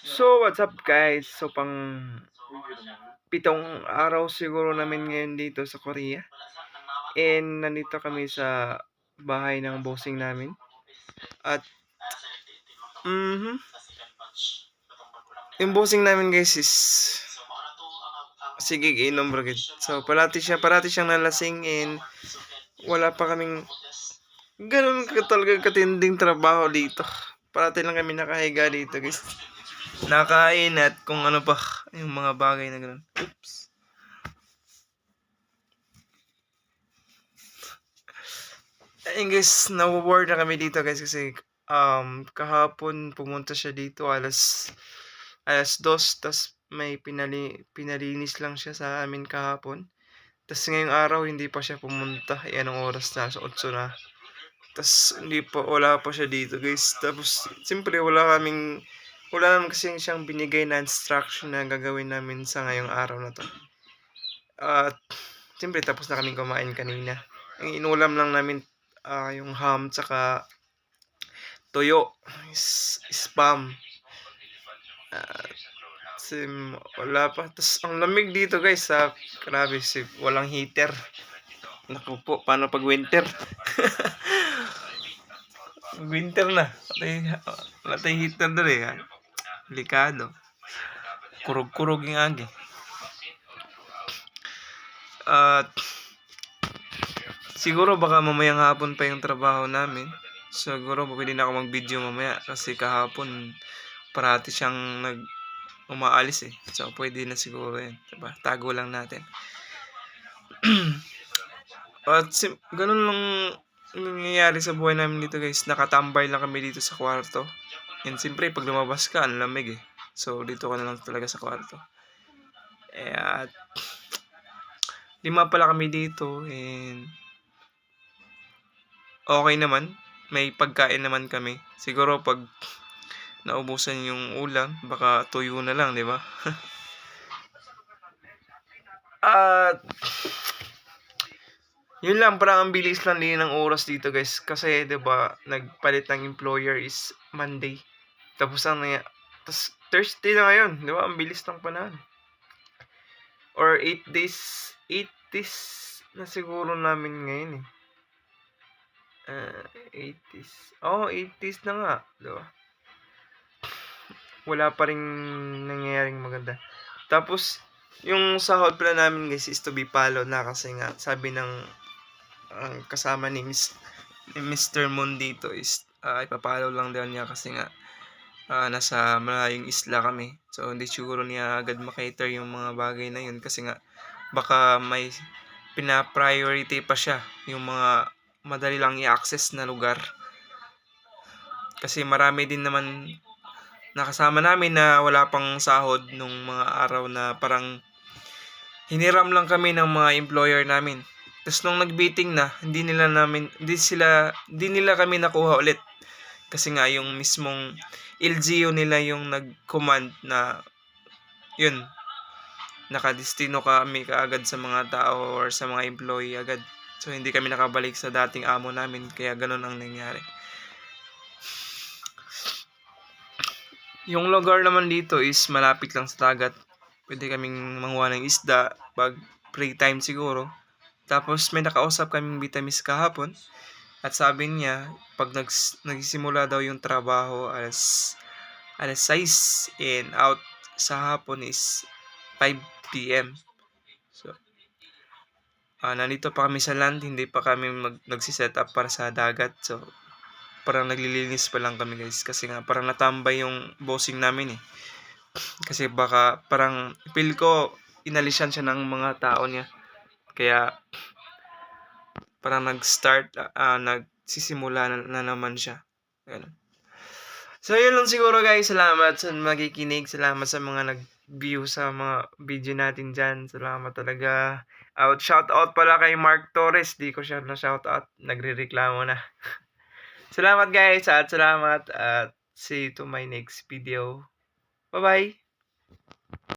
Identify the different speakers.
Speaker 1: So, what's up guys? So, pang pitong araw siguro namin ngayon dito sa Korea. And nandito kami sa bahay ng bossing namin. At, yung bossing namin guys is sige, inom brigid. So, parati siyang nalasing and wala pa kaming ganun talaga katinding trabaho dito. Parati lang kami nakahiga dito guys. Nakain at kung ano pa yung mga bagay na ganun. Oops. Ayun guys, na-worry na kami dito guys kasi kahapon pumunta siya dito alas 2, tas may pinalinis lang siya sa amin kahapon. Tas ngayong araw hindi pa siya pumunta. Anong oras na? So 8 na. Tas wala pa siya dito guys. Tapos siyempre wala naman kasi siyang binigay na instruction na gagawin namin sa ngayong araw na to. At siyempre tapos na kaming kumain kanina. Ang inulam lang namin yung ham tsaka toyo, spam. Wala pa. Tapos ang lamig dito guys, grabe, walang heater. Naku po, paano pag winter? Winter na. Wala tayong heater doon eh. Delikado. Kurog-kurog yung agi. At siguro baka mamayang hapon pa yung trabaho namin. Siguro pwede na ako mag-video mamaya kasi kahapon parati siyang umaalis eh. So pwede na siguro yan. Diba? Tago lang natin. At ganun lang nangyayari sa buhay namin dito guys. Nakatambay lang kami dito sa kwarto. And siyempre pag lumabas ka, ang lamig eh. So dito ka na lang talaga sa kwarto. At 5 pala kami dito and okay naman. May pagkain naman kami. Siguro pag naubusan yung ulam, baka tuyo na lang, di ba? At yun lang, parang ang bilis lang din ng oras dito guys. Kasi 'di ba, nagpalit ng employer is Monday. Tapos Thursday na ngayon, 'di ba? Ang bilis ng panahon. Or 8 days na siguro namin ngayon eh. 8 days. 8 days na nga, 'di ba? Wala pa ring nangyayaring maganda. Tapos yung sahod pala namin guys is to be followed na kasi nga sabi ng kasama ni Mr. Moon dito is ipapalaw lang daw niya kasi nga nasa malayong isla kami. So hindi siguro niya agad makater yung mga bagay na yun kasi nga baka may pina-priority pa siya yung mga madali lang i-access na lugar. Kasi marami din naman nakasama namin na wala pang sahod nung mga araw na parang hiniram lang kami ng mga employer namin. Tapos nung nag-meeting na, hindi nila kami nakuha ulit. Kasi nga yung mismong LGU nila yung nag-command na yun, nakadestino kami kaagad sa mga tao or sa mga employee agad. So hindi kami nakabalik sa dating amo namin, kaya ganun ang nangyari. Yung lugar naman dito is malapit lang sa dagat. Pwede kaming manguha ng isda pag free time siguro. Tapos may nakausap kaming Vietnamese kahapon. At sabi niya, pag nagsimula daw yung trabaho alas 6 and out sa hapon is 5 PM. So, nandito pa kami sa land, hindi pa kami nagsiset up para sa dagat. So, parang naglilinis pa lang kami guys. Kasi nga parang natambay yung bossing namin eh. Kasi baka parang feel ko inalisan siya ng mga tao niya. Kaya parang nagsisimula na naman siya. Ganun. So yun lang siguro guys. Salamat sa makikinig. Salamat sa mga nag-view sa mga video natin dyan. Salamat talaga. Shout out pala kay Mark Torres. Di ko siya na shout out. Nagre-reklamo na. Salamat guys at salamat at see you to my next video. Bye bye.